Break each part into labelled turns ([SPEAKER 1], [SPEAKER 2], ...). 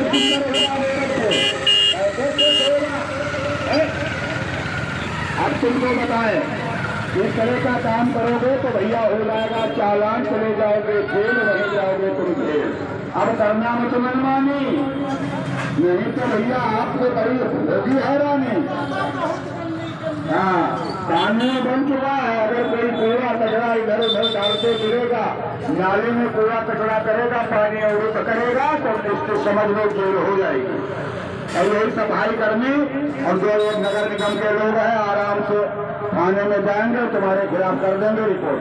[SPEAKER 1] अब तुमको बताए इस तरह का काम करोगे तो भैया हो जाएगा चालान, चले जाओगे जेल, वहीं जाओगे तुम जेल। अब करना मत मनमानी, नहीं तो भैया आपको बड़ी होगी हैरानी। हाँ, कानून बन चुका है, अगर कोई कूड़ा कचरा इधर उधर डालते गिरेगा, नाले में कूड़ा कचरा करेगा, पानी अवरुद्ध करेगा तो इसको समझ लो जेल हो जाएगी। और यही सफाई कर्मी और जो नगर निगम के लोग हैं आराम से थाने में जाएंगे, तुम्हारे खिलाफ कर देंगे रिपोर्ट।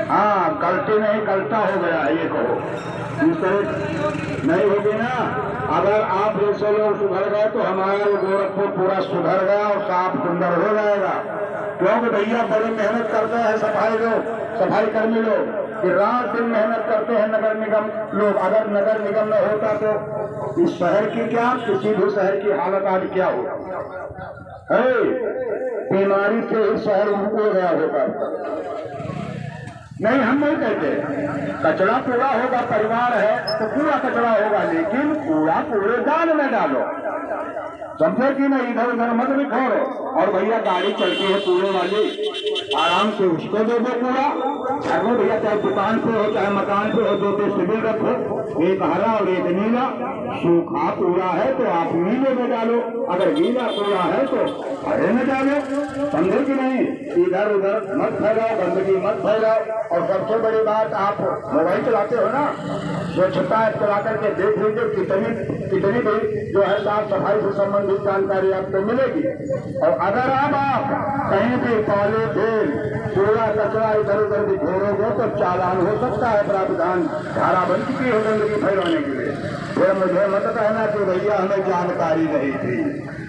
[SPEAKER 1] हाँ, गलती नहीं गलता हो गया है ये कहो, इस तरह नहीं होगी ना। अगर आप जैसे लोग सुधर गए तो हमारा गोरखपुर पूरा सुधर गया और साफ सुंदर हो जाएगा। क्योंकि भैया बड़ी मेहनत करते हैं सफाई कर्मी लोग, कि रात दिन मेहनत करते हैं नगर निगम लोग। अगर नगर निगम में होता तो इस शहर की क्या, किसी भी शहर की हालत आज क्या हो, बीमारी से इस शहर उनको गया होगा। नहीं, हम नहीं कहते कचरा कूड़ा होगा, परिवार है तो पूरा कचरा होगा, लेकिन कूड़ा कूड़ेदान में डालो, समझे कि नहीं, इधर उधर मत बिखोरो। और भैया गाड़ी चलती है कूड़े वाली, आराम से उसको दे दो कूड़ा। अगर भैया चाहे दुकान पे हो चाहे मकान पे हो, दो डस्टबिन रखो, एक हरा और एक नीला। सूखा कूड़ा है तो आप नीले में डालो, अगर गीला कूड़ा है तो हरे में डालो, समझे कि नहीं। इधर उधर मत फैलाओ, गंदगी मत फैलाओ। और सबसे बड़ी बात, आप मोबाइल चलाते हो ना, स्वच्छता चला करके देख लीजिए कितनी भी जो है साफ सफाई से संबंधित जानकारी आपको मिलेगी। और अगर आप कहीं भी पॉलीथीन कूड़ा कचरा इधर उधर बिखोरोगे तो चालान हो सकता है, प्रावधान धारा बन चुकी है गंदगी फैलाने के लिए। फिर मुझे मत कहना कि भैया हमें जानकारी नहीं थी,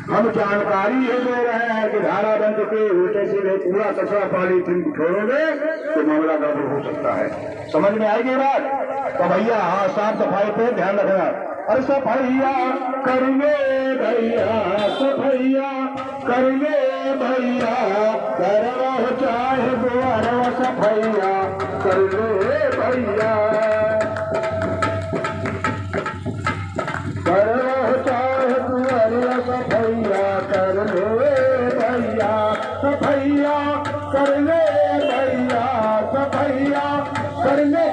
[SPEAKER 1] हम जानकारी ये दे रहे हैं कि धारा बन चुकी, उल्टे सीधे कूड़ा कचरा पॉलीथीन बिखोरोगे तो मामला गड़बड़ हो सकता है। समझ में आएगी बात? तो भैया हाँ, साफ सफाई पे ध्यान रखना। अरे सफैया करेंगे भैया, सफैया करेंगे भैया, करो चाहे दुआरा सफैया करेंगे भैया, करो चाहे दुआरा सफैया करेंगे भैया, सफैया करेंगे भैया, सफैया करेंगे।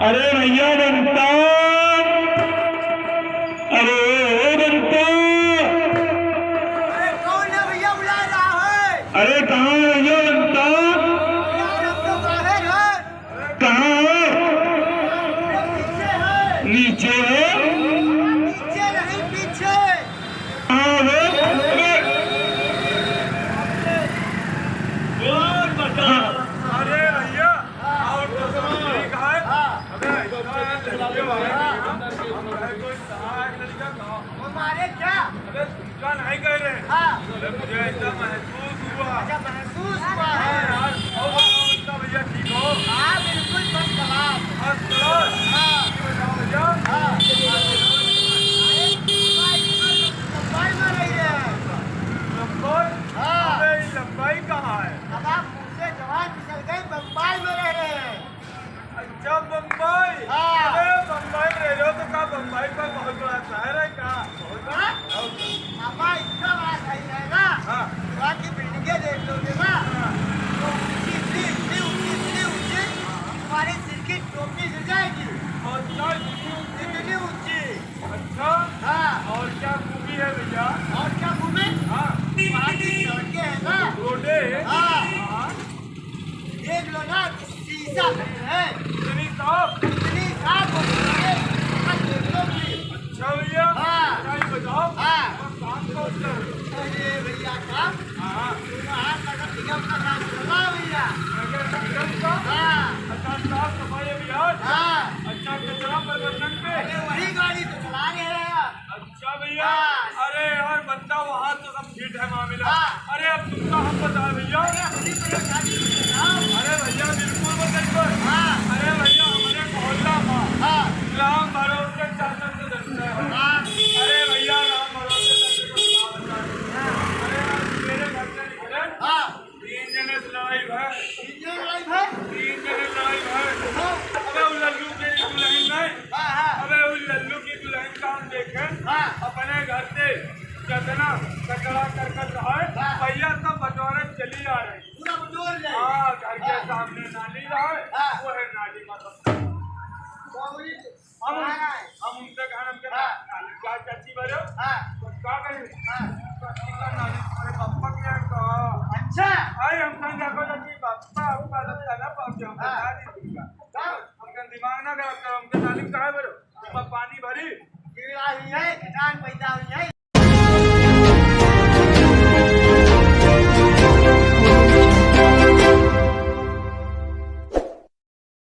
[SPEAKER 2] अरे भैया बनता, अरे बनता,
[SPEAKER 3] अरे कौन है भैया बुला रहा है?
[SPEAKER 2] अरे कहाँ है भैया बनता?
[SPEAKER 3] यार अब तो बाहर है।
[SPEAKER 2] कहाँ है?
[SPEAKER 3] पीछे है।
[SPEAKER 2] नीचे है?
[SPEAKER 3] नीचे नहीं पीछे।
[SPEAKER 2] हाँ है?
[SPEAKER 4] अरे भैया और तो सब ठीक है।
[SPEAKER 3] हमारे क्या?
[SPEAKER 4] अबे क्या नहीं कह रहे?
[SPEAKER 3] हाँ।
[SPEAKER 4] मुझे ऐसा महसूस हुआ।
[SPEAKER 3] अच्छा महसूस हुआ है।
[SPEAKER 4] यार और भैया ठीक हो?
[SPEAKER 3] हाँ बिल्कुल फर्स्ट क्लास।
[SPEAKER 4] First class.
[SPEAKER 3] हाँ।
[SPEAKER 4] बताओ भैया।
[SPEAKER 3] हाँ। लंबाई में रही है।
[SPEAKER 4] लंबाई?
[SPEAKER 3] हाँ।
[SPEAKER 4] अबे ये लंबाई कहाँ है?
[SPEAKER 3] अब आप मुझसे जवान फिसल गए, बम्बई में रह रहे हैं।
[SPEAKER 4] अच्छा बम्बई।
[SPEAKER 3] हाँ।
[SPEAKER 4] अरे बम्बई में रह रहे हो तो क्या बम्बई का बहुत बड़ा शहर है क्या?
[SPEAKER 3] बहुत बड़ा? पापा इतना बड़ा सही रहेगा।
[SPEAKER 4] हाँ।
[SPEAKER 3] वहाँ की बिल्डिंगें देख लोगे ना, तो ऊंची ऊंची तुम्हारे सिर की टोपी गिर जाएगी।
[SPEAKER 4] अच्छा
[SPEAKER 3] इतनी ऊंची।
[SPEAKER 4] अच्छा।
[SPEAKER 3] हाँ।
[SPEAKER 4] और क्या खूबी है भैया?
[SPEAKER 3] और क्या घूमे?
[SPEAKER 4] हाँ।
[SPEAKER 3] वहाँ की सड़कें है ना।
[SPEAKER 4] रोडे।
[SPEAKER 3] हाँ।
[SPEAKER 4] हाँ।
[SPEAKER 3] देख लो ना, शीशा है।
[SPEAKER 4] इतनी साफ।
[SPEAKER 3] इतनी साफ हो गई है, वहाँ देख लो भी।
[SPEAKER 4] अच्छा भैया।
[SPEAKER 3] हाँ।
[SPEAKER 4] अच्छा ये बताओ।
[SPEAKER 3] हाँ।
[SPEAKER 4] काम कौन कर रहे हो?
[SPEAKER 3] अरे भैया काम,
[SPEAKER 4] हाँ।
[SPEAKER 3] वहाँ नगर निगम का काम चला भैया।
[SPEAKER 4] नगर निगम का?
[SPEAKER 3] हाँ।
[SPEAKER 4] अच्छा साफ सफाई अभियान?
[SPEAKER 3] हाँ।
[SPEAKER 4] अच्छा कचरा प्रबंधन पे?
[SPEAKER 3] अरे वही गाड़ी तो चला रहे हैं।
[SPEAKER 4] अच्छा भैया।
[SPEAKER 3] हाँ।
[SPEAKER 4] अरे यार बनता वहाँ तो सब ठीक है मामला।
[SPEAKER 3] हाँ।
[SPEAKER 4] अरे अब तुमका हम बता भैया।
[SPEAKER 3] अरे अपनी परेशानी बताओ।
[SPEAKER 4] अरे भैया बिल्कुल बदल।
[SPEAKER 3] हाँ।
[SPEAKER 4] अरे भैया हमारे मोहल्ला में
[SPEAKER 3] हाँ।
[SPEAKER 4] राम भरोसे शासन से जनता है।
[SPEAKER 3] हाँ।
[SPEAKER 4] अरे भैया राम भरोसे शासन का बता। अरे आज मेरे घर से निकले।
[SPEAKER 3] हाँ।
[SPEAKER 4] 3 जने लाइव है।
[SPEAKER 3] 3 जने लाइव है।
[SPEAKER 4] 3 जने लाइव है।
[SPEAKER 3] हाँ।
[SPEAKER 4] अबे वो लल्लू के कहते ना कचरा करकट रहा है भैया सब बटोरे चली आ रही
[SPEAKER 3] पूरा बटोर ले
[SPEAKER 4] हाँ घर के सामने नाली रहा है वो है नाली मतलब
[SPEAKER 3] बाबूजी
[SPEAKER 4] हम उनसे कहा हमके नाली क्या चाची बनो तो क्या करें चाची का नाली अरे पापा क्या कहा
[SPEAKER 3] अच्छा
[SPEAKER 4] अरे हम कहीं देखो चाची पापा आपका अलग खाना पाप जाओ बता दी हमका दिमाग ना खराब करो हमके नाली कहाँ पर